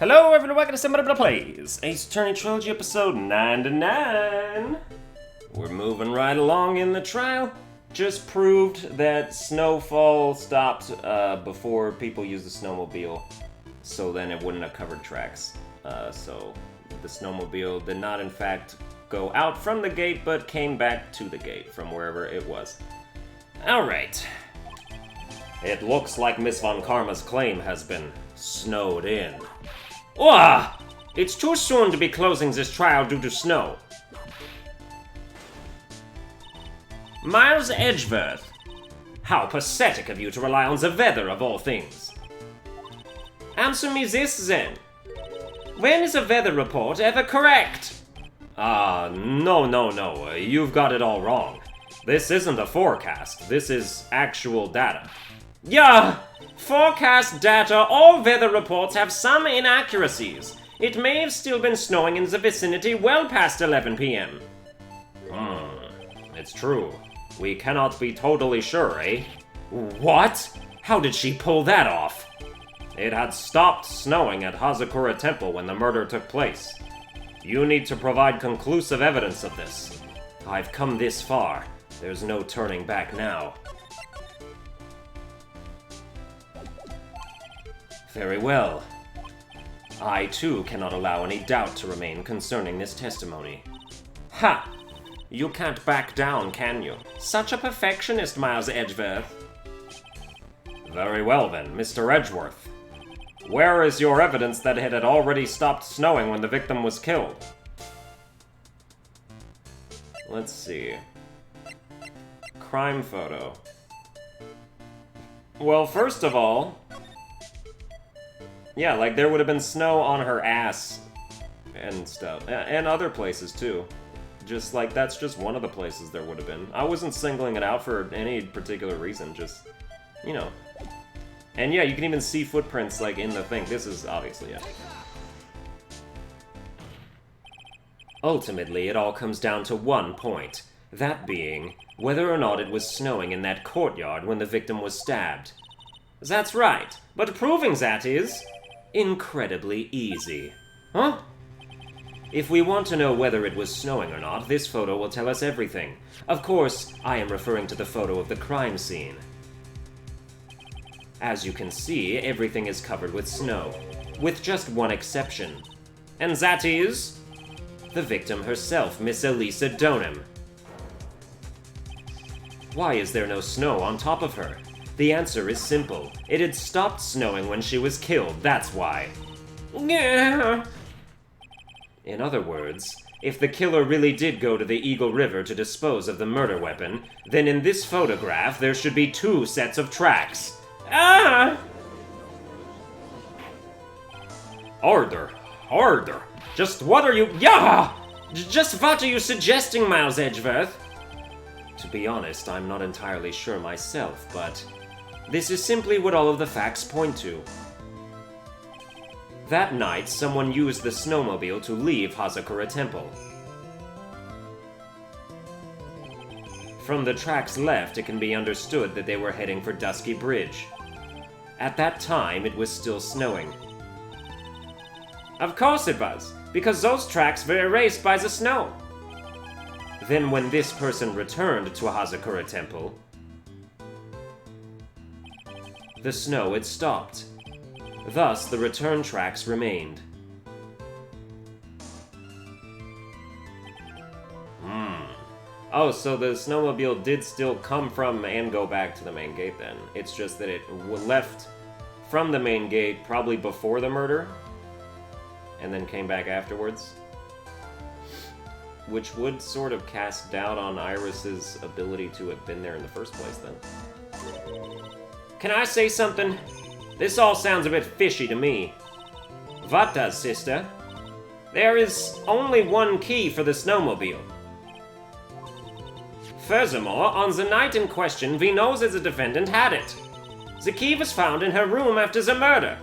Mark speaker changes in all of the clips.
Speaker 1: Hello everyone, welcome to Sunburned Plays, Ace Attorney Trilogy episode 99. We're moving right along in the trial. Just proved that snowfall stopped before people used the snowmobile, so then it wouldn't have covered tracks. So the snowmobile did not in fact go out from the gate, but came back to the gate from wherever it was. Alright. It looks like Miss Von Karma's claim has been snowed in. Wah! It's too soon to be closing this trial due to snow. Miles Edgeworth. How pathetic of you to rely on the weather of all things. Answer me this then. When is a weather report ever correct? No. You've got it all wrong. This isn't a forecast. This is actual data. Yeah! Forecast data or weather reports have some inaccuracies. It may have still been snowing in the vicinity well past 11 p.m. It's true. We cannot be totally sure, eh? What? How did she pull that off? It had stopped snowing at Hazakura Temple when the murder took place. You need to provide conclusive evidence of this. I've come this far. There's no turning back now. Very well. I, too, cannot allow any doubt to remain concerning this testimony. Ha! You can't back down, can you? Such a perfectionist, Miles Edgeworth. Very well, then, Mr. Edgeworth. Where is your evidence that it had already stopped snowing when the victim was killed? Let's see. Crime photo. Well, first of all... yeah, like, there would have been snow on her ass and stuff. And other places, too. Just, like, that's just one of the places there would have been. I wasn't singling it out for any particular reason, just, you know. And yeah, you can even see footprints, like, in the thing. This is obviously it. Ultimately, it all comes down to one point. That being, whether or not it was snowing in that courtyard when the victim was stabbed. That's right, but proving that is... incredibly easy. Huh? If we want to know whether it was snowing or not, this photo will tell us everything. Of course, I am referring to the photo of the crime scene. As you can see, everything is covered with snow, with just one exception. And that is... the victim herself, Miss Elisa Donham. Why is there no snow on top of her? The answer is simple. It had stopped snowing when she was killed, that's why. In other words, if the killer really did go to the Eagle River to dispose of the murder weapon, then in this photograph there should be two sets of tracks. Order. Just what are you... Just what are you suggesting, Miles Edgeworth? To be honest, I'm not entirely sure myself, but... this is simply what all of the facts point to. That night, someone used the snowmobile to leave Hazakura Temple. From the tracks left, it can be understood that they were heading for Dusky Bridge. At that time, it was still snowing. Of course it was, because those tracks were erased by the snow. Then when this person returned to Hazakura Temple, the snow had stopped. Thus, the return tracks remained. Oh, so the snowmobile did still come from and go back to the main gate then. It's just that it left from the main gate probably before the murder, and then came back afterwards. Which would sort of cast doubt on Iris's ability to have been there in the first place then. Can I say something? This all sounds a bit fishy to me. What does, sister? There is only one key for the snowmobile. Furthermore, on the night in question, we know that the defendant had it. The key was found in her room after the murder.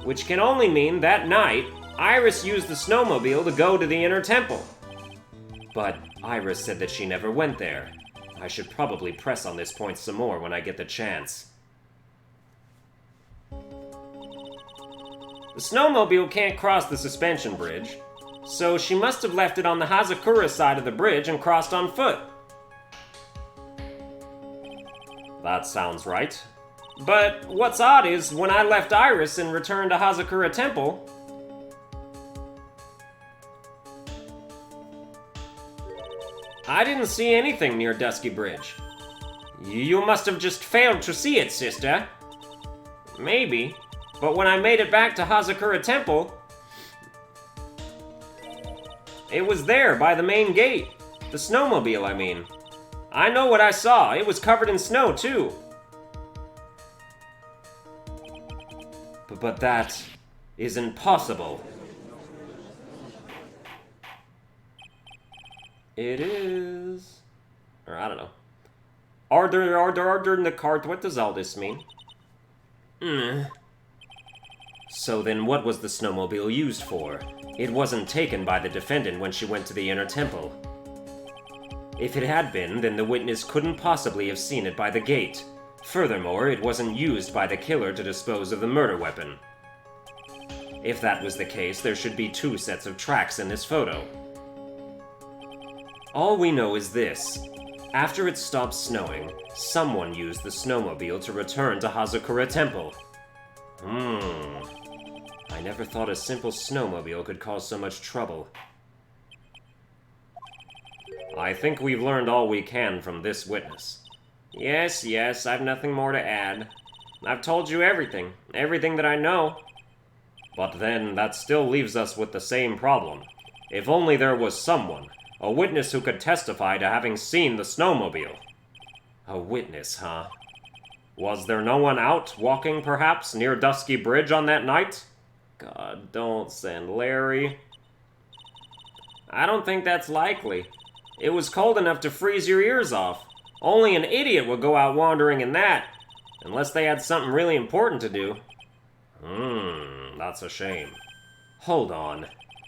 Speaker 1: Which can only mean that night, Iris used the snowmobile to go to the inner temple. But Iris said that she never went there. I should probably press on this point some more when I get the chance. The snowmobile can't cross the suspension bridge, so she must have left it on the Hazakura side of the bridge and crossed on foot. That sounds right. But what's odd is, when I left Iris and returned to Hazakura Temple, I didn't see anything near Dusky Bridge. You must have just failed to see it, sister. Maybe, but when I made it back to Hazakura Temple, it was there by the main gate. The snowmobile, I mean. I know what I saw. It was covered in snow, too. But that is impossible. It is... Or, I don't know. Order in the cart. What does all this mean? So then what was the snowmobile used for? It wasn't taken by the defendant when she went to the inner temple. If it had been, then the witness couldn't possibly have seen it by the gate. Furthermore, it wasn't used by the killer to dispose of the murder weapon. If that was the case, there should be 2 sets of tracks in this photo. All we know is this. After it stopped snowing, someone used the snowmobile to return to Hazakura Temple. I never thought a simple snowmobile could cause so much trouble. I think we've learned all we can from this witness. Yes, I've nothing more to add. I've told you everything that I know. But then, that still leaves us with the same problem. If only there was someone, a witness who could testify to having seen the snowmobile. A witness, huh? Was there no one out, walking perhaps, near Dusky Bridge on that night? God, don't send Larry. I don't think that's likely. It was cold enough to freeze your ears off. Only an idiot would go out wandering in that, unless they had something really important to do. That's a shame. Hold on.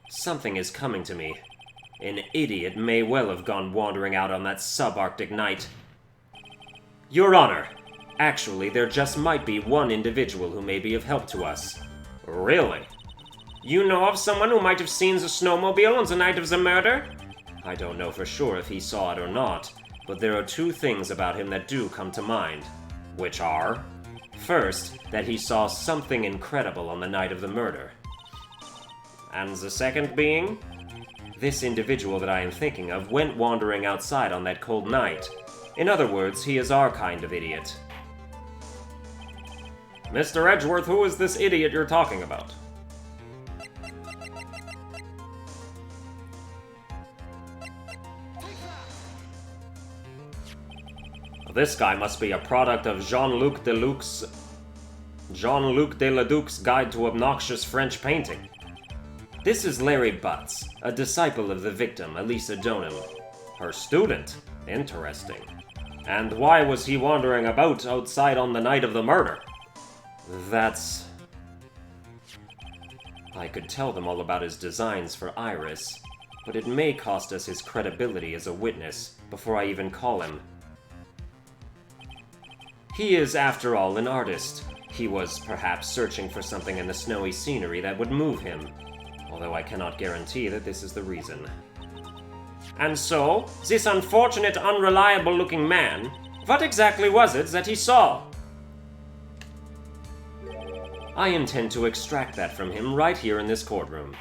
Speaker 1: Something is coming to me. An idiot may well have gone wandering out on that subarctic night. Your Honor, actually, there just might be one individual who may be of help to us. Really? You know of someone who might have seen the snowmobile on the night of the murder? I don't know for sure if he saw it or not, but there are 2 things about him that do come to mind. Which are... First, that he saw something incredible on the night of the murder. And the second being... This individual that I am thinking of went wandering outside on that cold night. In other words, he is our kind of idiot. Mr. Edgeworth, who is this idiot you're talking about? This guy must be a product of Jean-Luc Deladuc's Guide to Obnoxious French Painting. This is Larry Butts, a disciple of the victim, Elisa Donim. Her student? Interesting. And why was he wandering about outside on the night of the murder? That's... I could tell them all about his designs for Iris, but it may cost us his credibility as a witness before I even call him. He is, after all, an artist. He was perhaps searching for something in the snowy scenery that would move him, although I cannot guarantee that this is the reason. And so, this unfortunate, unreliable-looking man, what exactly was it that he saw? I intend to extract that from him right here in this courtroom.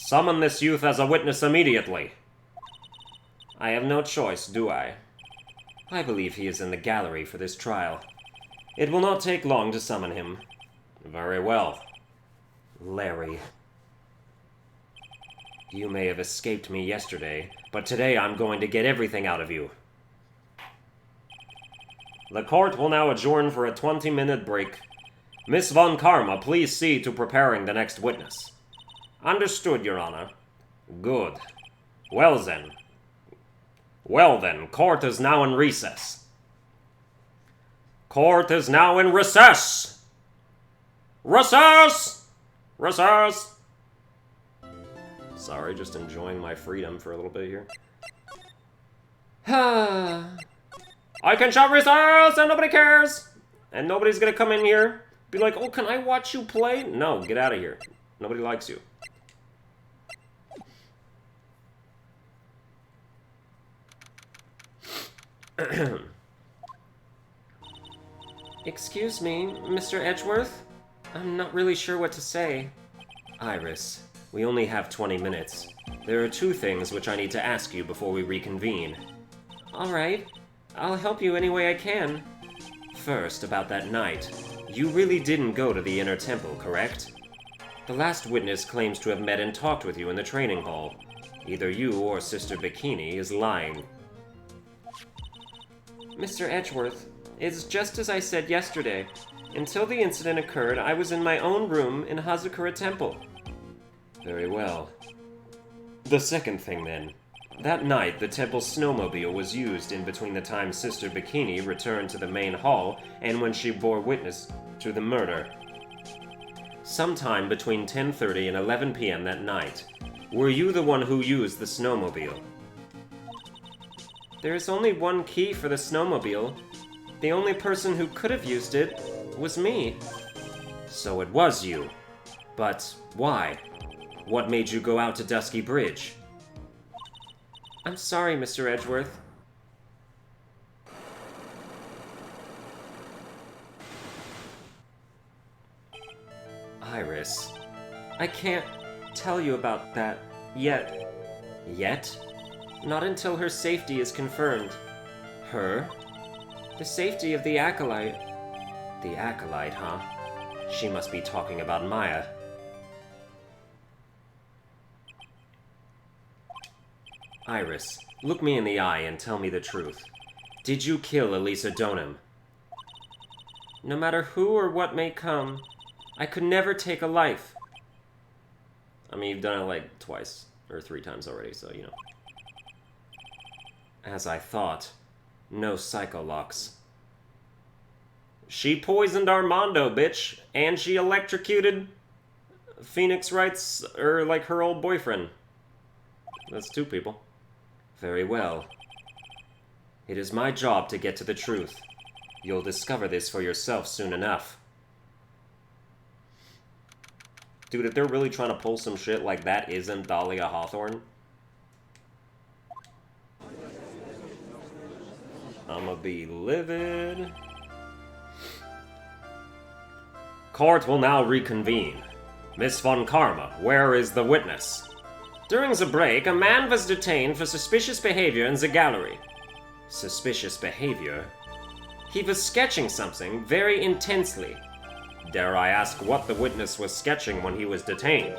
Speaker 1: Summon this youth as a witness immediately. I have no choice, do I? I believe he is in the gallery for this trial. It will not take long to summon him. Very well. Larry. You may have escaped me yesterday, but today I'm going to get everything out of you. The court will now adjourn for a 20-minute break. Miss Von Karma, please see to preparing the next witness. Understood, Your Honor. Good. Well then, court is now in recess. Court is now in recess! Recess! Recess! Sorry, just enjoying my freedom for a little bit here. I can shout recess and nobody cares! And nobody's gonna come in here Be like, oh, can I watch you play? No, get out of here. Nobody likes you. Excuse me, Mr. Edgeworth? I'm not really sure what to say. Iris, we only have 20 minutes. There are 2 things which I need to ask you before we reconvene. Alright, I'll help you any way I can. First, about that night. You really didn't go to the inner temple, correct? The last witness claims to have met and talked with you in the training hall. Either you or Sister Bikini is lying. Mr. Edgeworth, it's just as I said yesterday. Until the incident occurred, I was in my own room in Hazakura Temple. Very well. The second thing, then. That night, the temple's snowmobile was used in between the time Sister Bikini returned to the main hall and when she bore witness to the murder. Sometime between 10:30 and 11 p.m. that night, were you the one who used the snowmobile? There's only one key for the snowmobile. The only person who could have used it was me. So it was you. But why? What made you go out to Dusky Bridge? I'm sorry, Mr. Edgeworth. Iris, I can't tell you about that yet. Yet? Not until her safety is confirmed. Her? The safety of the Acolyte. The Acolyte, huh? She must be talking about Maya. Iris, look me in the eye and tell me the truth. Did you kill Elisa Donham? No matter who or what may come, I could never take a life. I mean, you've done it like twice, or 3 times already, so you know. As I thought. No psycholocks. She poisoned Armando, bitch, and she electrocuted Phoenix Wright's, like her old boyfriend. That's 2 people. Very well. It is my job to get to the truth. You'll discover this for yourself soon enough. Dude, if they're really trying to pull some shit like that isn't Dahlia Hawthorne, I'ma be livid. Court will now reconvene. Miss Von Karma, where is the witness? During the break, a man was detained for suspicious behavior in the gallery. Suspicious behavior? He was sketching something very intensely. Dare I ask what the witness was sketching when he was detained?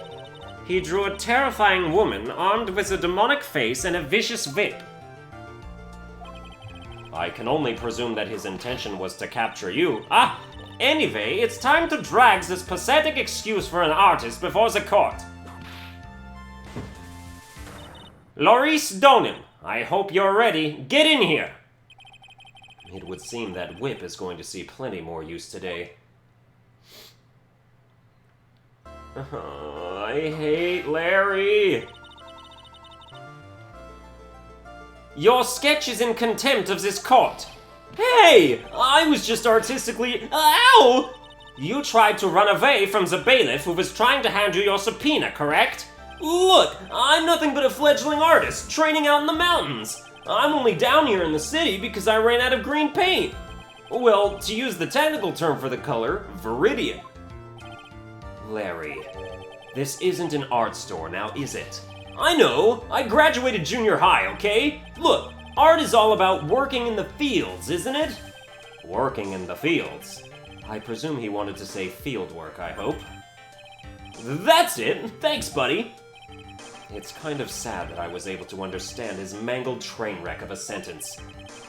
Speaker 1: He drew a terrifying woman armed with a demonic face and a vicious whip. I can only presume that his intention was to capture you. Anyway, it's time to drag this pathetic excuse for an artist before the court. Laurice Donham, I hope you're ready. Get in here! It would seem that whip is going to see plenty more use today. I hate Larry! Your sketch is in contempt of this court. Hey! I was just artistically... Ow! You tried to run away from the bailiff who was trying to hand you your subpoena, correct? Look, I'm nothing but a fledgling artist, training out in the mountains. I'm only down here in the city because I ran out of green paint. Well, to use the technical term for the color, viridian. Larry, this isn't an art store now, is it? I know, I graduated junior high, okay? Look, art is all about working in the fields, isn't it? Working in the fields. I presume he wanted to say field work, I hope. That's it, thanks, buddy. It's kind of sad that I was able to understand his mangled train wreck of a sentence.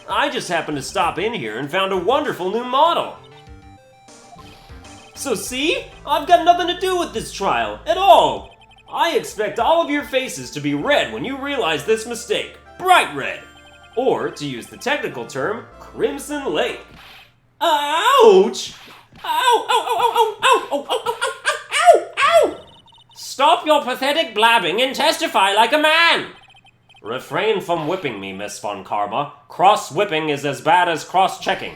Speaker 1: I just happened to stop in here and found a wonderful new model. So see? I've got nothing to do with this trial, at all. I expect all of your faces to be red when you realize this mistake. Bright red. Or, to use the technical term, Crimson Lake. Ouch! Ow! Ow! Ow! Ow! Ow! Ow! Ow! Ow! Ow! Ow! Stop your pathetic blabbing and testify like a man! Refrain from whipping me, Miss Von Karma. Cross-whipping is as bad as cross-checking.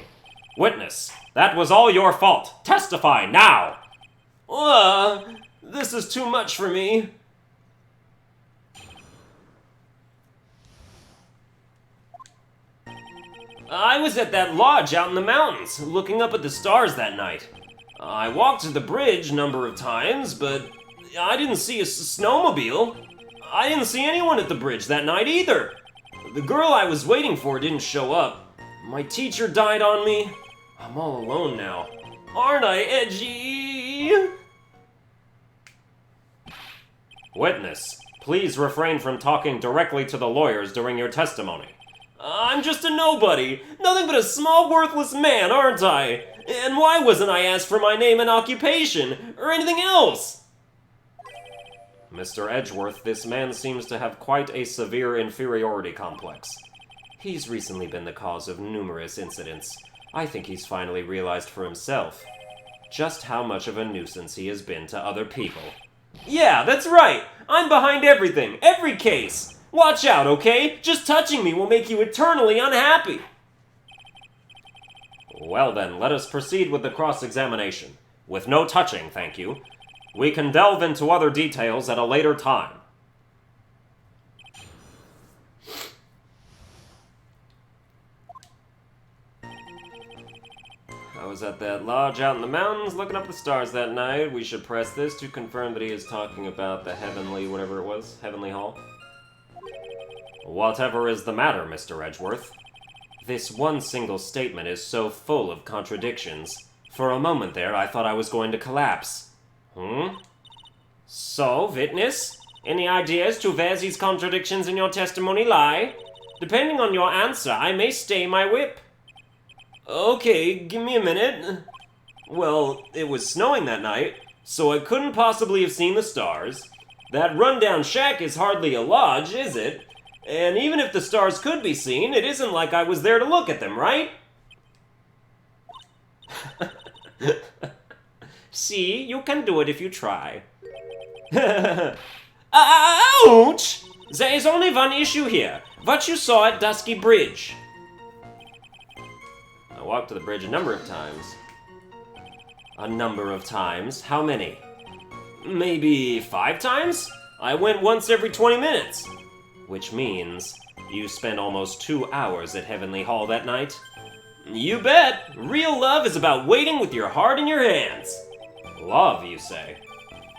Speaker 1: Witness, That was all your fault. Testify now! This is too much for me. I was at that lodge out in the mountains, looking up at the stars that night. I walked to the bridge a number of times, but I didn't see a snowmobile. I didn't see anyone at the bridge that night either. The girl I was waiting for didn't show up. My teacher died on me. I'm all alone now. Aren't I edgy? Witness, please refrain from talking directly to the lawyers during your testimony. I'm just a nobody, nothing but a small worthless man, aren't I? And why wasn't I asked for my name and occupation, or anything else? Mr. Edgeworth, this man seems to have quite a severe inferiority complex. He's recently been the cause of numerous incidents. I think he's finally realized for himself just how much of a nuisance he has been to other people. Yeah, that's right! I'm behind everything, every case! Watch out, okay? Just touching me will make you eternally unhappy! Well then, let us proceed with the cross-examination. With no touching, thank you. We can delve into other details at a later time. I was at that lodge out in the mountains looking up the stars that night. We should press this to confirm that he is talking about the heavenly, whatever it was, heavenly hall. Whatever is the matter, Mr. Edgeworth? This one single statement is so full of contradictions. For a moment there, I thought I was going to collapse. So, witness? Any ideas to where these contradictions in your testimony lie? Depending on your answer, I may stay my whip. Okay, give me a minute. Well, it was snowing that night, so I couldn't possibly have seen the stars. That rundown shack is hardly a lodge, is it? And even if the stars could be seen, it isn't like I was there to look at them, right? See, you can do it if you try. Ouch! There is only one issue here. What you saw at Dusky Bridge. I walked to the bridge a number of times. A number of times? How many? Maybe 5 times? I went once every 20 minutes. Which means you spent almost 2 hours at Heavenly Hall that night. You bet! Real love is about waiting with your heart in your hands. Love, you say?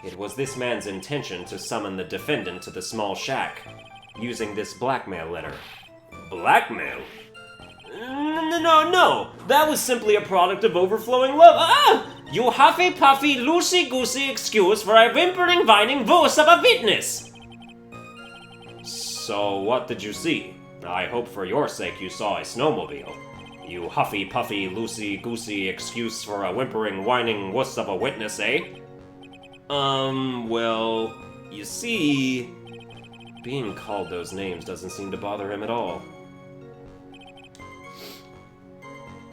Speaker 1: It was this man's intention to summon the defendant to the small shack, using this blackmail letter. Blackmail? No. That was simply a product of overflowing love. You huffy-puffy, loosey-goosey excuse for a whimpering, whining voice of a witness! So, what did you see? I hope for your sake you saw a snowmobile. You huffy-puffy, loosey-goosey excuse for a whimpering, whining wuss of a witness, eh? Well, you see... being called those names doesn't seem to bother him at all.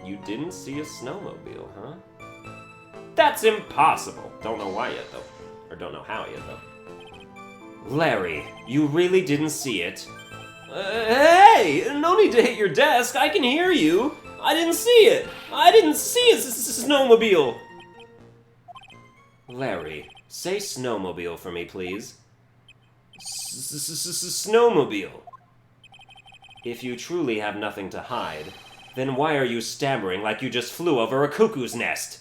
Speaker 1: You didn't see a snowmobile, huh? That's impossible! Don't know why yet, though. Or don't know how yet, though. Larry, you really didn't see it? Hey! No need to hit your desk, I can hear you! I didn't see it! I didn't see a snowmobile! Larry, say snowmobile for me, please. Snowmobile. If you truly have nothing to hide, then why are you stammering like you just flew over a cuckoo's nest?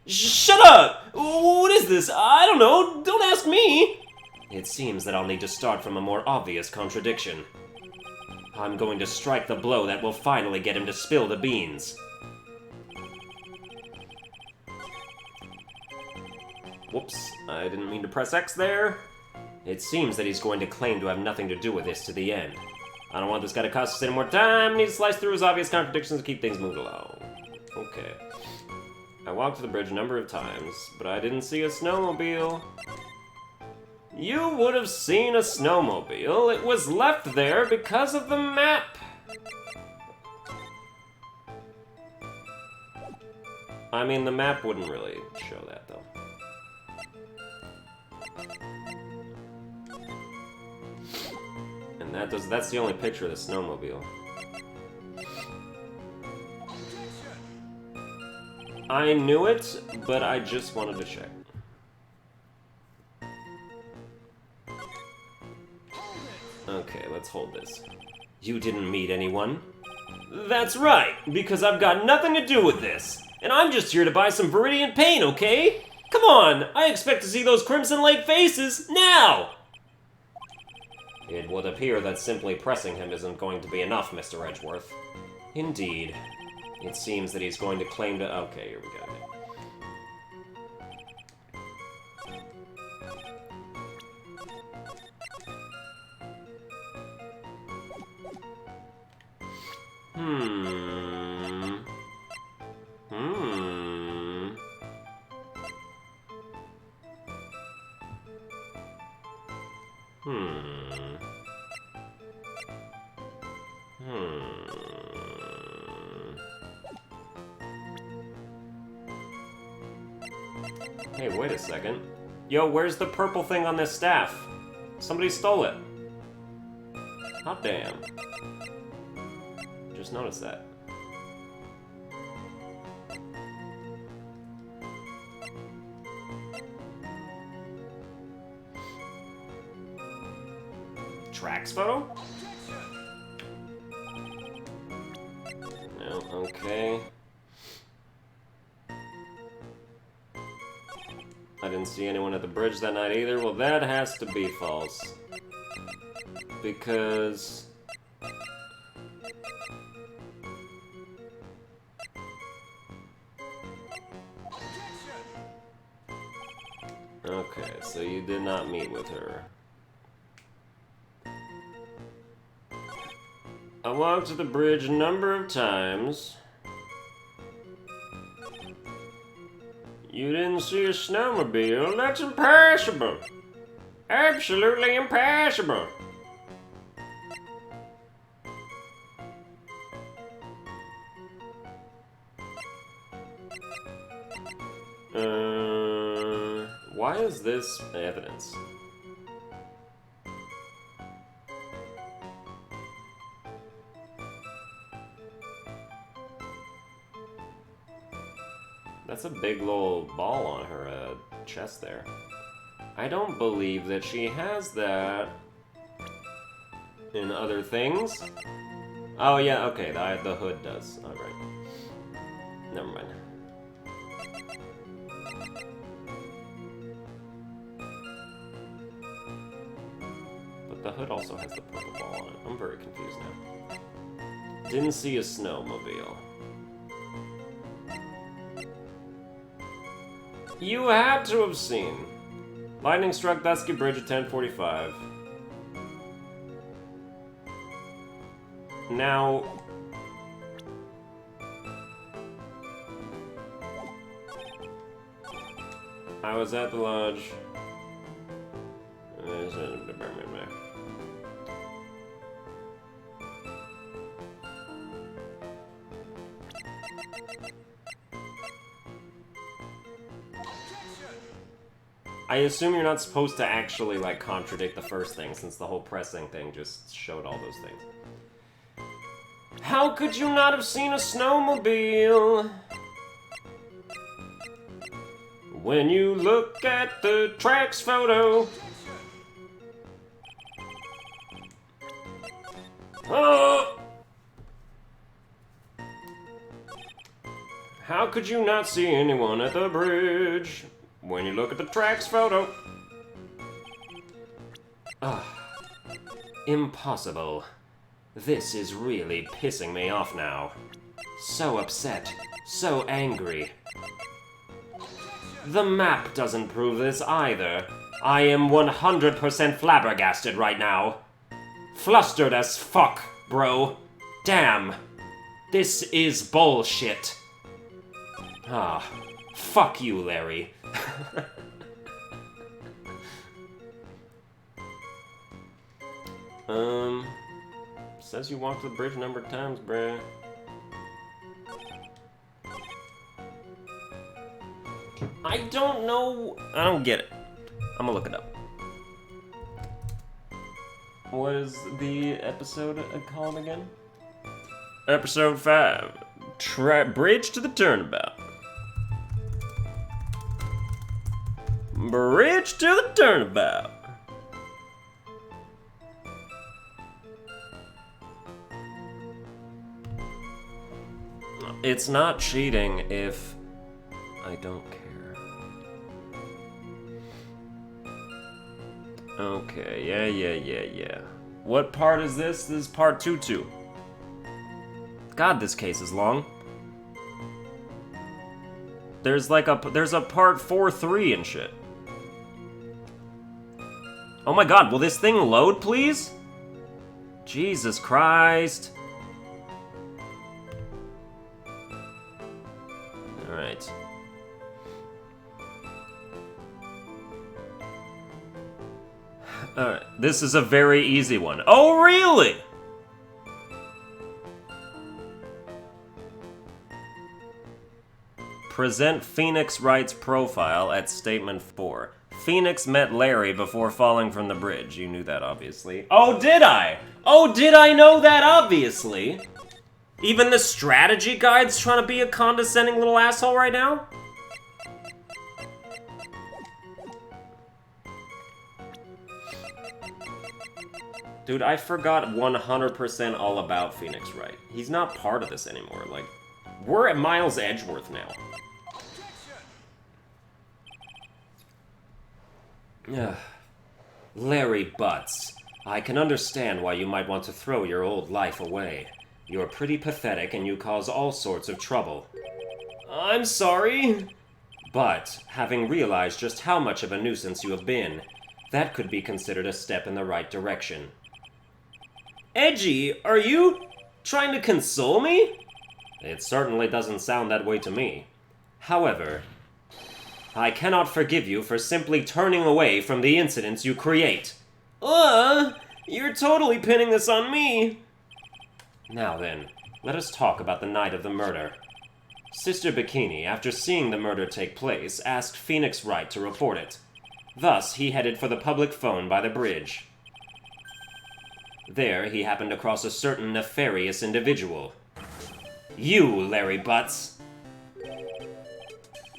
Speaker 1: Shut up! What is this? I don't know. Don't ask me. It seems that I'll need to start from a more obvious contradiction. I'm going to strike the blow that will finally get him to spill the beans. Whoops, I didn't mean to press X there. It seems that he's going to claim to have nothing to do with this to the end. I don't want this guy to cost us any more time. Need to slice through his obvious contradictions to keep things moving along. Okay. I walked to the bridge a number of times, but I didn't see a snowmobile. You would have seen a snowmobile. It was left there because of the map. I mean, the map wouldn't really show that, though. And that's the only picture of the snowmobile. I knew it, but I just wanted to check. Okay, let's hold this. You didn't meet anyone? That's right, because I've got nothing to do with this. And I'm just here to buy some Viridian paint, okay? Come on, I expect to see those Crimson Lake faces now! It would appear that simply pressing him isn't going to be enough, Mr. Edgeworth. Indeed. It seems that he's going to claim to... Okay, here we go. Hey, wait a second. Yo, where's the purple thing on this staff? Somebody stole it. Hot damn. Just noticed that. Tracks photo? No, okay. I didn't see anyone at the bridge that night either. Well, that has to be false. Because... Okay, so you did not meet with her. I walked to the bridge a number of times. You didn't see a snowmobile? That's impossible! Absolutely impossible! Why is this evidence? That's a big little ball on her chest there. I don't believe that she has that in other things. Oh yeah, okay, the hood does. Alright. Never mind. But the hood also has the purple ball on it. I'm very confused now. Didn't see a snowmobile. You had to have seen. Lightning struck Dusky Bridge at 10:45. Now... I was at the lodge. I assume you're not supposed to actually, like, contradict the first thing, since the whole pressing thing just showed all those things. How could you not have seen a snowmobile? When you look at the tracks photo. Oh! How could you not see anyone at the bridge? When you look at the tracks photo. Impossible. This is really pissing me off now. So upset. So angry. The map doesn't prove this either. I am 100% flabbergasted right now. Flustered as fuck, bro. Damn. This is bullshit. Fuck you, Larry. Says you walked the bridge a number of times, bruh. I don't know. I don't get it. I'm gonna look it up. What is the episode called again? Episode 5. Bridge to the Turnabout. Bridge to the turnabout. It's not cheating if I don't care. Okay, yeah. What part is this? This is part 2-2. God, this case is long. There's a part 4-3 and shit. Oh my god, will this thing load, please? Jesus Christ. Alright. Alright, this is a very easy one. Oh, really? Present Phoenix Wright's profile at Statement 4. Phoenix met Larry before falling from the bridge. You knew that, obviously. Oh, did I? Oh, did I know that, obviously? Even the strategy guide's trying to be a condescending little asshole right now? Dude, I forgot 100% all about Phoenix Wright. He's not part of this anymore. Like, we're at Miles Edgeworth now. Larry Butts, I can understand why you might want to throw your old life away. You're pretty pathetic and you cause all sorts of trouble. I'm sorry. But, having realized just how much of a nuisance you have been, that could be considered a step in the right direction. Edgy, are you trying to console me? It certainly doesn't sound that way to me. However, I cannot forgive you for simply turning away from the incidents you create. You're totally pinning this on me. Now then, let us talk about the night of the murder. Sister Bikini, after seeing the murder take place, asked Phoenix Wright to report it. Thus, he headed for the public phone by the bridge. There, he happened across a certain nefarious individual. You, Larry Butts.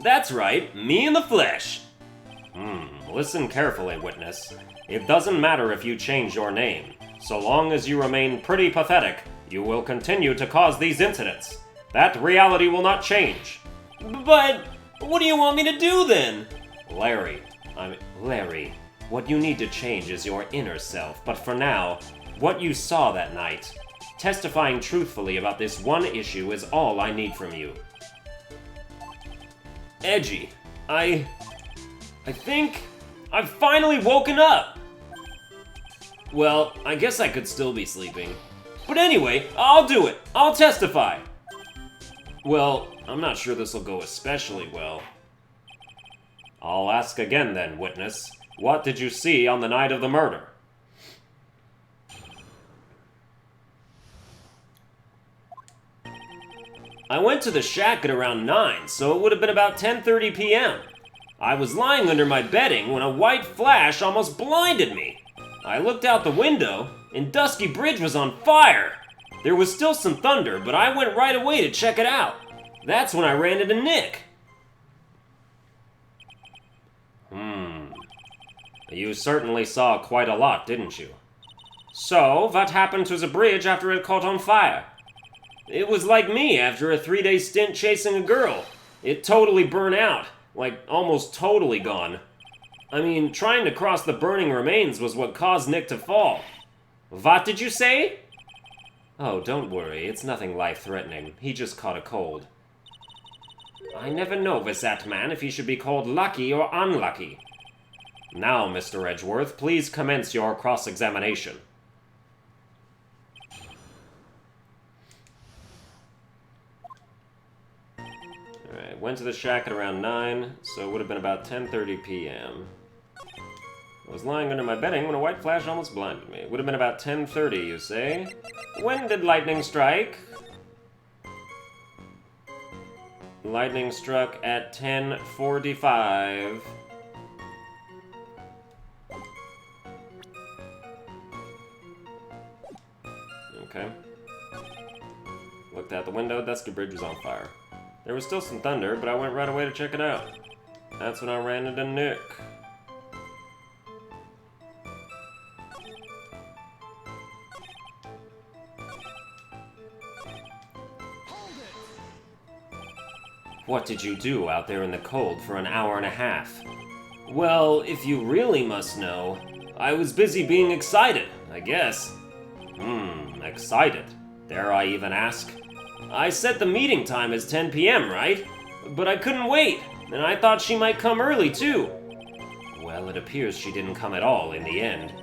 Speaker 1: That's right, me in the flesh. Listen carefully, witness. It doesn't matter if you change your name. So long as you remain pretty pathetic, you will continue to cause these incidents. That reality will not change. But what do you want me to do then? Larry, what you need to change is your inner self. But for now, what you saw that night, testifying truthfully about this one issue is all I need from you. Edgy, I think I've finally woken up. Well, I guess I could still be sleeping. But anyway, I'll do it. I'll testify. Well, I'm not sure this will go especially well. I'll ask again then, witness. What did you see on the night of the murder? I went to the shack at around 9, so it would have been about 10:30 p.m. I was lying under my bedding when a white flash almost blinded me. I looked out the window, and Dusky Bridge was on fire. There was still some thunder, but I went right away to check it out. That's when I ran into Nick. You certainly saw quite a lot, didn't you? So, what happened to the bridge after it caught on fire? It was like me after a 3-day stint chasing a girl. It totally burned out, like almost totally gone. I mean, trying to cross the burning remains was what caused Nick to fall. What did you say? Oh, don't worry, it's nothing life-threatening. He just caught a cold. I never know with that man if he should be called lucky or unlucky. Now, Mr. Edgeworth, please commence your cross-examination. Alright, went to the shack at around 9, so it would have been about 10:30 p.m. I was lying under my bedding when a white flash almost blinded me. It would have been about 10:30, you say? When did lightning strike? Lightning struck at 10:45. Okay. Looked out the window, Dusky Bridge was on fire. There was still some thunder, but I went right away to check it out. That's when I ran into Nick. What did you do out there in the cold for an hour and a half? Well, if you really must know, I was busy being excited, I guess. Excited? Dare I even ask? I set the meeting time as 10 p.m., right? But I couldn't wait, and I thought she might come early, too. Well, it appears she didn't come at all in the end.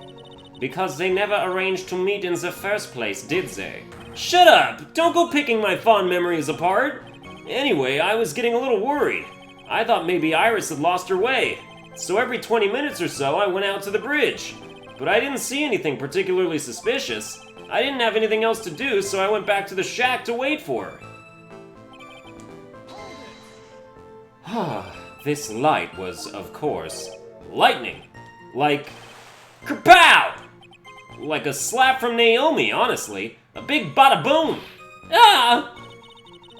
Speaker 1: Because they never arranged to meet in the first place, did they? Shut up! Don't go picking my fond memories apart! Anyway, I was getting a little worried. I thought maybe Iris had lost her way. So every 20 minutes or so, I went out to the bridge. But I didn't see anything particularly suspicious. I didn't have anything else to do, so I went back to the shack to wait for her. This light was, of course, lightning. Like, kerpow! Like a slap from Naomi, honestly. A big bada boom. Ah!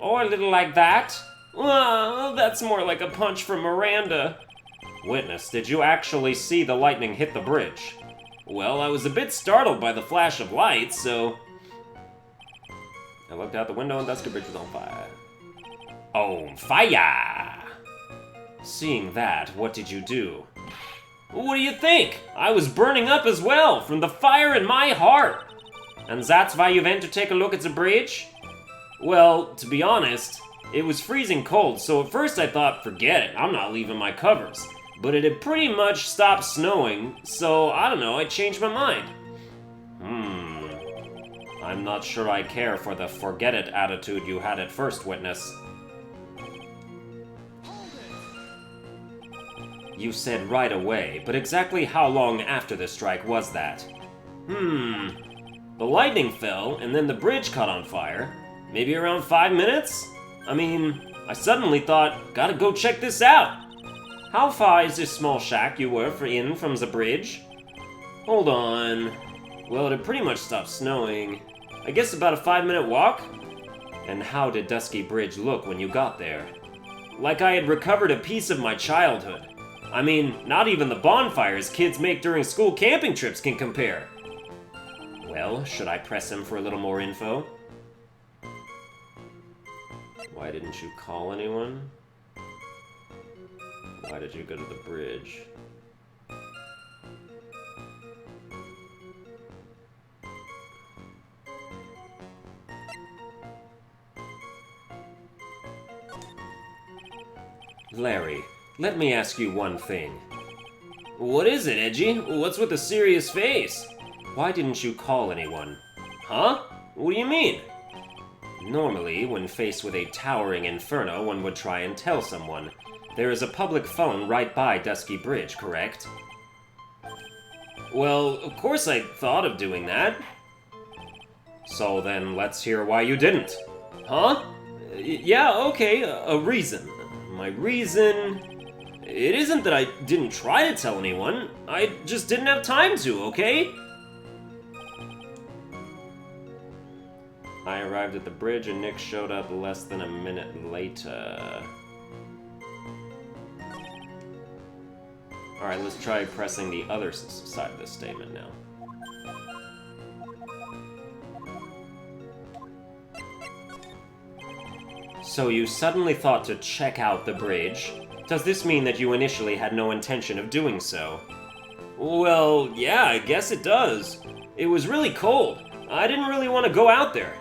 Speaker 1: Or a little like that. Well, that's more like a punch from Miranda. Witness, did you actually see the lightning hit the bridge? Well, I was a bit startled by the flash of light, so... I looked out the window and Dusky Bridge was on fire. On fire! Seeing that, what did you do? What do you think? I was burning up as well, from the fire in my heart. And that's why you went to take a look at the bridge? Well, to be honest, it was freezing cold, so at first I thought, forget it, I'm not leaving my covers. But it had pretty much stopped snowing, so I don't know, I changed my mind. I'm not sure I care for the forget it attitude you had at first, Witness. You said right away, but exactly how long after the strike was that? The lightning fell, and then the bridge caught on fire. Maybe around 5 minutes? I mean, I suddenly thought, gotta go check this out. How far is this small shack you were in from the bridge? Hold on. Well, it had pretty much stopped snowing. I guess about a 5-minute walk? And how did Dusky Bridge look when you got there? Like I had recovered a piece of my childhood. I mean, not even the bonfires kids make during school camping trips can compare. Well, should I press him for a little more info? Why didn't you call anyone? Why did you go to the bridge? Larry, let me ask you one thing. What is it, Edgy? What's with the serious face? Why didn't you call anyone? Huh? What do you mean? Normally, when faced with a towering inferno, one would try and tell someone. There is a public phone right by Dusky Bridge, correct? Well, of course I thought of doing that. So then, let's hear why you didn't. Huh? Yeah, okay, a reason. My reason... It isn't that I didn't try to tell anyone. I just didn't have time to, okay? I arrived at the bridge and Nick showed up less than a minute later. Alright, let's try pressing the other side of this statement now. So you suddenly thought to check out the bridge? Does this mean that you initially had no intention of doing so? Well, yeah, I guess it does. It was really cold. I didn't really want to go out there.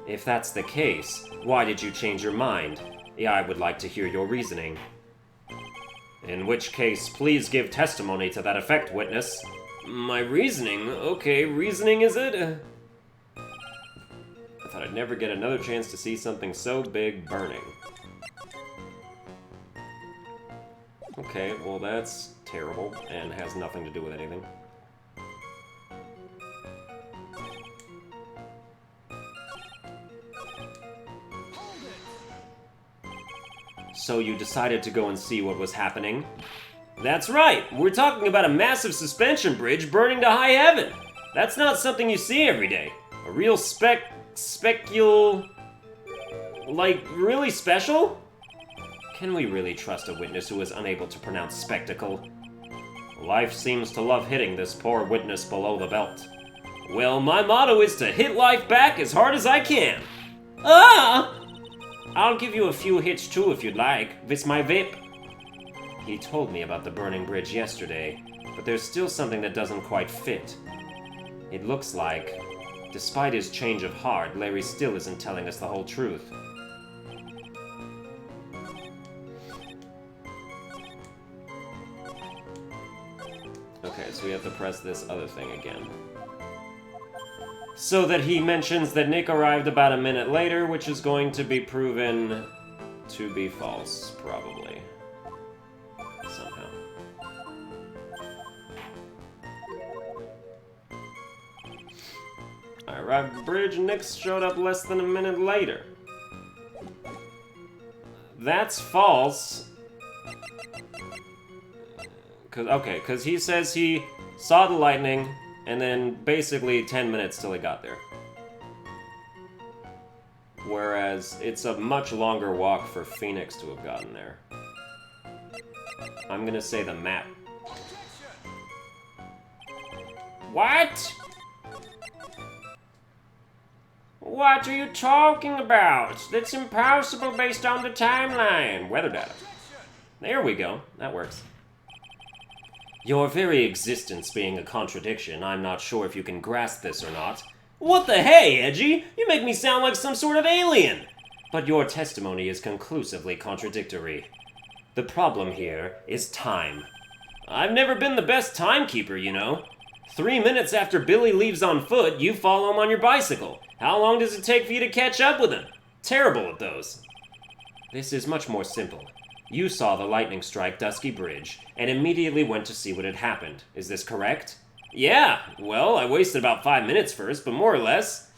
Speaker 1: If that's the case, why did you change your mind? Yeah, I would like to hear your reasoning. In which case, please give testimony to that effect, witness. My reasoning? Okay, reasoning is it? I thought I'd never get another chance to see something so big burning. Okay, well that's terrible, and has nothing to do with anything. So you decided to go and see what was happening? That's right! We're talking about a massive suspension bridge burning to high heaven! That's not something you see every day. A real specul... Like, really special? Can we really trust a witness who is unable to pronounce spectacle? Life seems to love hitting this poor witness below the belt. Well, my motto is to hit life back as hard as I can. Ah! I'll give you a few hits too if you'd like. This my VIP. He told me about the burning bridge yesterday, but there's still something that doesn't quite fit. It looks like, despite his change of heart, Larry still isn't telling us the whole truth. Okay, so we have to press this other thing again. So that he mentions that Nick arrived about a minute later, which is going to be proven to be false, probably. Somehow. I arrived at the bridge, and Nick showed up less than a minute later. That's false. Because he says he saw the lightning, and then basically 10 minutes till he got there. Whereas it's a much longer walk for Phoenix to have gotten there. I'm gonna say the map. What? What are you talking about? That's impossible based on the timeline. Weather data. There we go. That works. Your very existence being a contradiction, I'm not sure if you can grasp this or not. What the hey, Edgy? You make me sound like some sort of alien! But your testimony is conclusively contradictory. The problem here is time. I've never been the best timekeeper, you know. 3 minutes after Billy leaves on foot, you follow him on your bicycle. How long does it take for you to catch up with him? Terrible at those. This is much more simple. You saw the lightning strike Dusky Bridge, and immediately went to see what had happened. Is this correct? Yeah, well, I wasted about 5 minutes first, but more or less.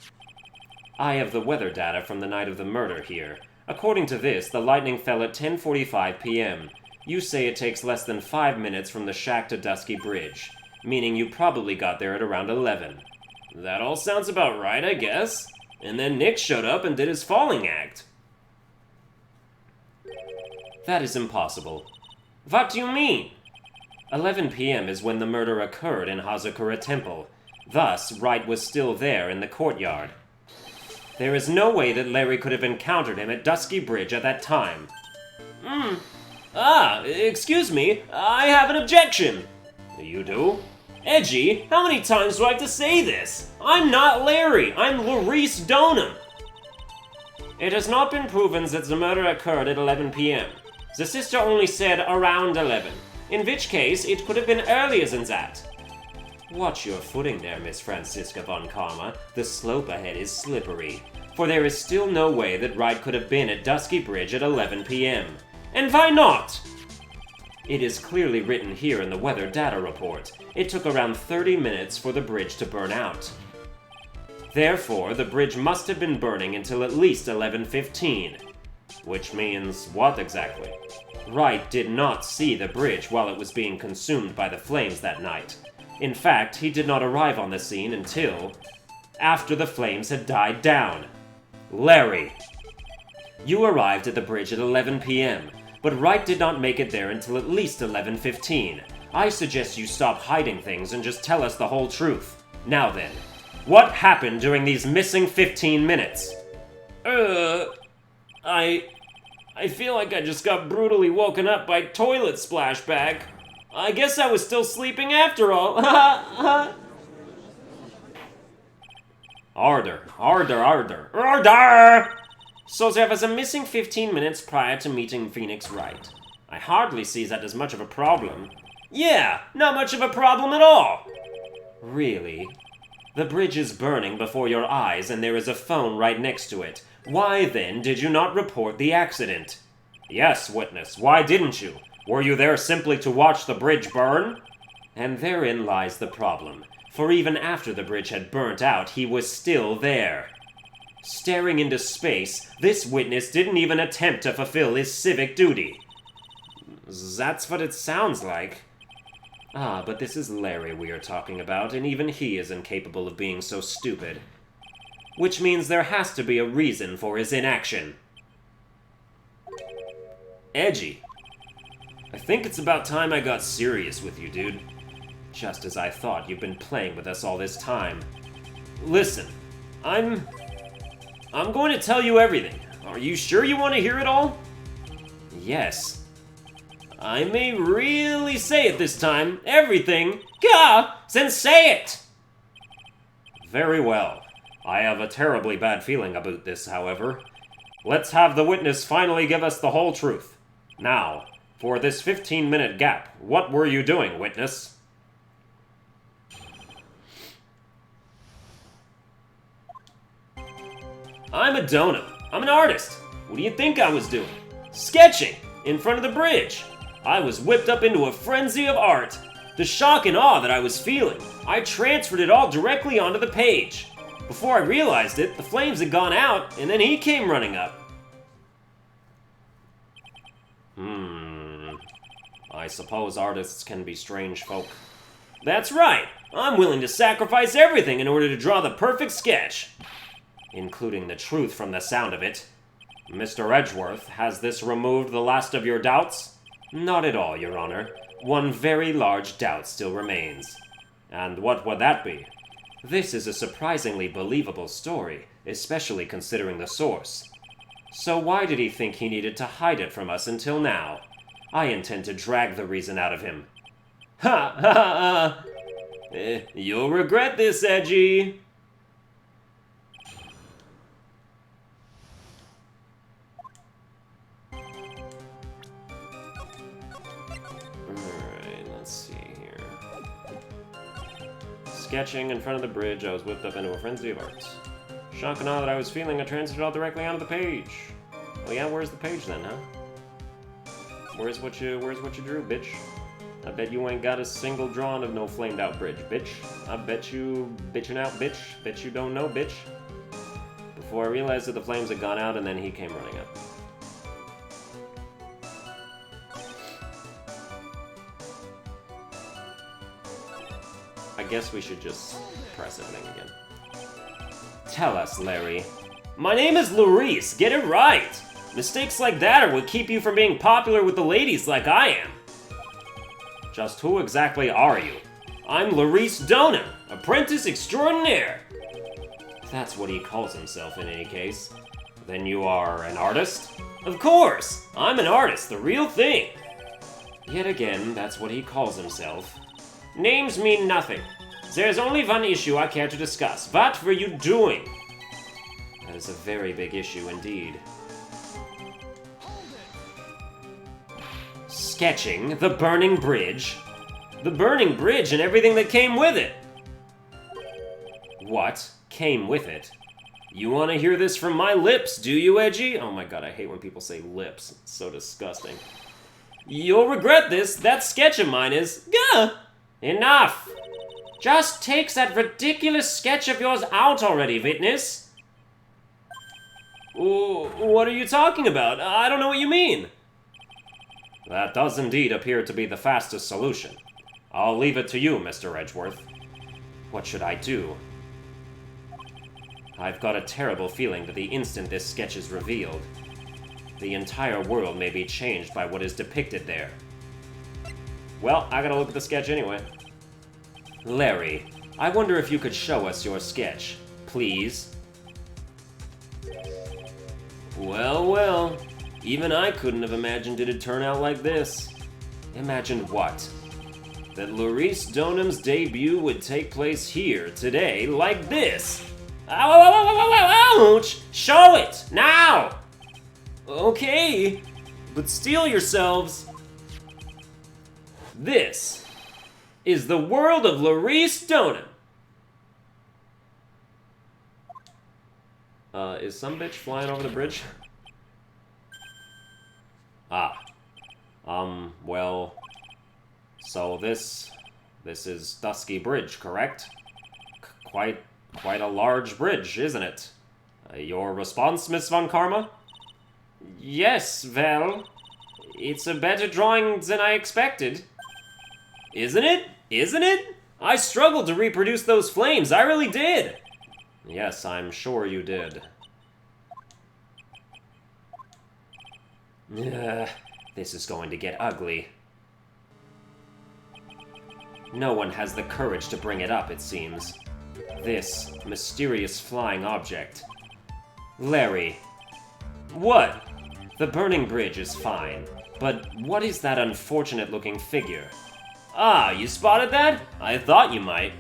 Speaker 1: I have the weather data from the night of the murder here. According to this, the lightning fell at 10:45 p.m. You say it takes less than 5 minutes from the shack to Dusky Bridge, meaning you probably got there at around 11. That all sounds about right, I guess. And then Nick showed up and did his falling act. That is impossible. What do you mean? 11 p.m. is when the murder occurred in Hazakura Temple. Thus, Wright was still there in the courtyard. There is no way that Larry could have encountered him at Dusky Bridge at that time. Excuse me, I have an objection. You do? Edgy, how many times do I have to say this? I'm not Larry, I'm Laurice Donham. It has not been proven that the murder occurred at 11 p.m. The sister only said around 11, in which case it could have been earlier than that. Watch your footing there, Miss Franziska von Karma. The slope ahead is slippery, for there is still no way that Wright could have been at Dusky Bridge at 11 p.m. And why not? It is clearly written here in the weather data report. It took around 30 minutes for the bridge to burn out. Therefore, the bridge must have been burning until at least 11:15. Which means what exactly? Wright did not see the bridge while it was being consumed by the flames that night. In fact, he did not arrive on the scene until after the flames had died down. Larry! You arrived at the bridge at 11 p.m., but Wright did not make it there until at least 11:15. I suggest you stop hiding things and just tell us the whole truth. Now then, what happened during these missing 15 minutes? I feel like I just got brutally woken up by toilet splashback. I guess I was still sleeping after all. Order! So there was a missing 15 minutes prior to meeting Phoenix Wright. I hardly see that as much of a problem. Yeah, not much of a problem at all. Really? The bridge is burning before your eyes and there is a phone right next to it. Why, then, did you not report the accident? Yes, witness, why didn't you? Were you there simply to watch the bridge burn? And therein lies the problem, for even after the bridge had burnt out, he was still there. Staring into space, this witness didn't even attempt to fulfill his civic duty. That's what it sounds like. Ah, but this is Larry we are talking about, and even he is incapable of being so stupid. Which means there has to be a reason for his inaction. Edgy. I think it's about time I got serious with you, dude. Just as I thought, you've been playing with us all this time. Listen, I'm going to tell you everything. Are you sure you want to hear it all? Yes. I may really say it this time. Everything. Gah! Then say it! Very well. I have a terribly bad feeling about this, however. Let's have the witness finally give us the whole truth. Now, for this 15-minute gap, what were you doing, witness? I'm a donut. I'm an artist. What do you think I was doing? Sketching in front of the bridge. I was whipped up into a frenzy of art. The shock and awe that I was feeling, I transferred it all directly onto the page. Before I realized it, the flames had gone out, and then he came running up. I suppose artists can be strange folk. That's right! I'm willing to sacrifice everything in order to draw the perfect sketch. Including the truth from the sound of it. Mr. Edgeworth, has this removed the last of your doubts? Not at all, Your Honor. One very large doubt still remains. And what would that be? This is a surprisingly believable story, especially considering the source. So why did he think he needed to hide it from us until now? I intend to drag the reason out of him. Ha ha ha! You'll regret this, Edgy! Alright, let's see here. Sketching in front of the bridge, I was whipped up into a frenzy of art. Shock and awe that I was feeling, I transferred it all directly onto the page. Oh yeah, where's the page then, huh? Where's what you drew, bitch? I bet you ain't got a single drawing of no flamed out bridge, bitch. I bet you bitching out, bitch. Bet you don't know, bitch. Before I realized that the flames had gone out and then he came running up. I guess we should just press everything again. Tell us, Larry. My name is Larice, get it right! Mistakes like that are what keep you from being popular with the ladies like I am. Just who exactly are you? I'm Larice Donham, apprentice extraordinaire. That's what he calls himself in any case. Then you are an artist? Of course! I'm an artist, the real thing! Yet again, that's what he calls himself. Names mean nothing. There's only one issue I care to discuss. What were you doing? That is a very big issue indeed. Sketching the burning bridge? The burning bridge and everything that came with it! What came with it? You want to hear this from my lips, do you, Edgy? Oh my god, I hate when people say lips. It's so disgusting. You'll regret this. That sketch of mine is... Gah! Enough! Just take that ridiculous sketch of yours out already, witness. What are you talking about? I don't know what you mean. That does indeed appear to be the fastest solution. I'll leave it to you, Mr. Edgeworth. What should I do? I've got a terrible feeling that the instant this sketch is revealed, the entire world may be changed by what is depicted there. Well, I gotta look at the sketch anyway. Larry, I wonder if you could show us your sketch, please? Well, well. Even I couldn't have imagined it'd turn out like this. Imagined what? That Larice Donham's debut would take place here, today, like this. Ouch! Show it! Now! Okay, but steel yourselves. This is the world of Larice Donham. Is some bitch flying over the bridge? Well, so this is Dusky Bridge, correct? Quite a large bridge, isn't it? Your response, Miss Von Karma? Yes, well, it's a better drawing than I expected. Isn't it? Isn't it? I struggled to reproduce those flames, I really did! Yes, I'm sure you did. This is going to get ugly. No one has the courage to bring it up, it seems. This mysterious flying object. Larry, What? The burning bridge is fine, but what is that unfortunate-looking figure? Ah, you spotted that? I thought you might.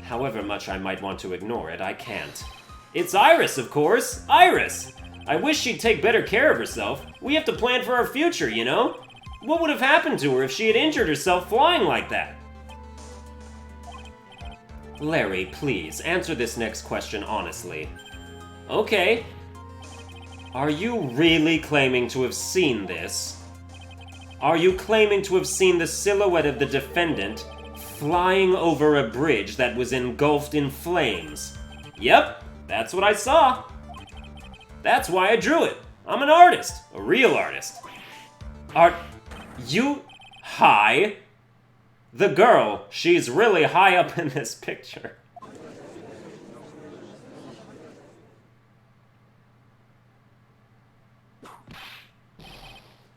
Speaker 1: However much I might want to ignore it, I can't. It's Iris, of course! Iris! I wish she'd take better care of herself. We have to plan for our future, you know? What would have happened to her if she had injured herself flying like that? Larry, please, answer this next question honestly. Okay. Are you really claiming to have seen this? Are you claiming to have seen the silhouette of the defendant flying over a bridge that was engulfed in flames? Yep, that's what I saw. That's why I drew it. I'm an artist, a real artist. Are you high? The girl, she's really high up in this picture.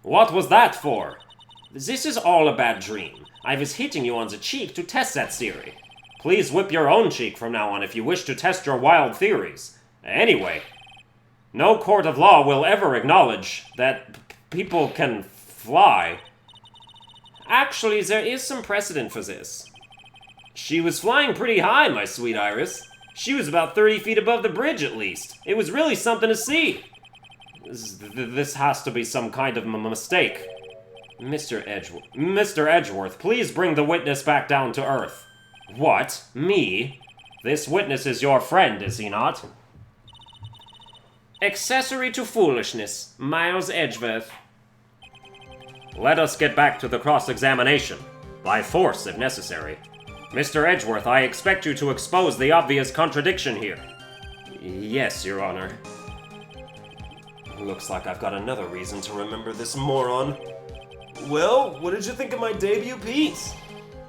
Speaker 1: What was that for? This is all a bad dream. I was hitting you on the cheek to test that theory. Please whip your own cheek from now on if you wish to test your wild theories. Anyway, no court of law will ever acknowledge that people can fly. Actually, there is some precedent for this. She was flying pretty high, my sweet Iris. She was about 30 feet above the bridge, at least. It was really something to see. This has to be some kind of mistake. Mr. Edgeworth, please bring the witness back down to earth. What? Me? This witness is your friend, is he not? Accessory to foolishness, Miles Edgeworth. Let us get back to the cross-examination. By force, if necessary. Mr. Edgeworth, I expect you to expose the obvious contradiction here. Yes, Your Honor. Looks like I've got another reason to remember this moron. Well, what did you think of my debut piece?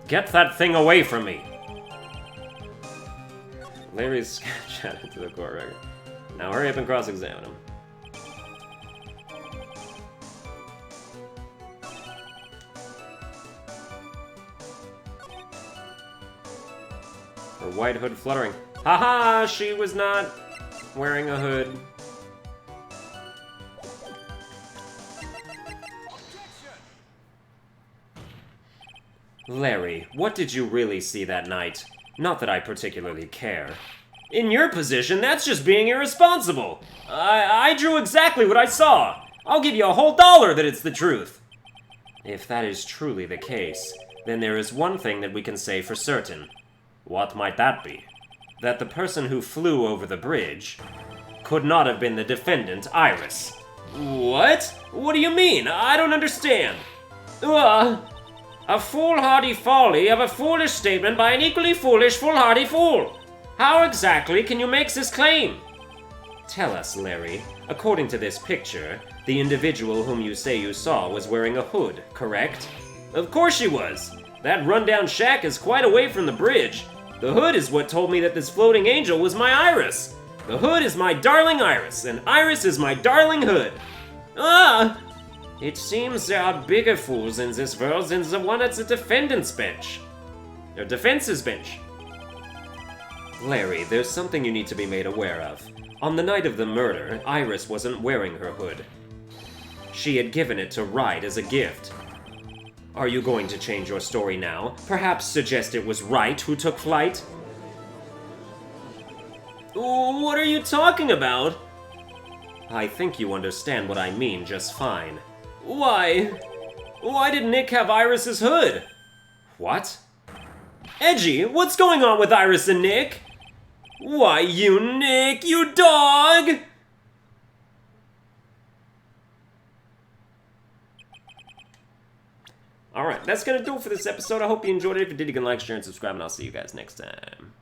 Speaker 1: Get that thing away from me! Larry's chatted to the court record. Now hurry up and cross-examine him. Her white hood fluttering. Haha, she was not wearing a hood. Larry, what did you really see that night? Not that I particularly care. In your position, that's just being irresponsible. I drew exactly what I saw. I'll give you a whole $1 that it's the truth. If that is truly the case, then there is one thing that we can say for certain. What might that be? That the person who flew over the bridge could not have been the defendant, Iris. What? What do you mean? I don't understand. A foolhardy folly of a foolish statement by an equally foolish, foolhardy fool. How exactly can you make this claim? Tell us, Larry. According to this picture, the individual whom you say you saw was wearing a hood, correct? Of course she was. That rundown shack is quite away from the bridge. The hood is what told me that this floating angel was my Iris. The hood is my darling Iris, and Iris is my darling hood. It seems there are bigger fools in this world than the one at the defendant's bench. Or defense's bench. Larry, there's something you need to be made aware of. On the night of the murder, Iris wasn't wearing her hood. She had given it to Wright as a gift. Are you going to change your story now? Perhaps suggest it was Wright who took flight? What are you talking about? I think you understand what I mean just fine. Why did Nick have Iris's hood? What? Edgy, what's going on with Iris and Nick? Why, you Nick, you dog! Alright, that's gonna do it for this episode. I hope you enjoyed it. If you did, you can like, share, and subscribe, and I'll see you guys next time.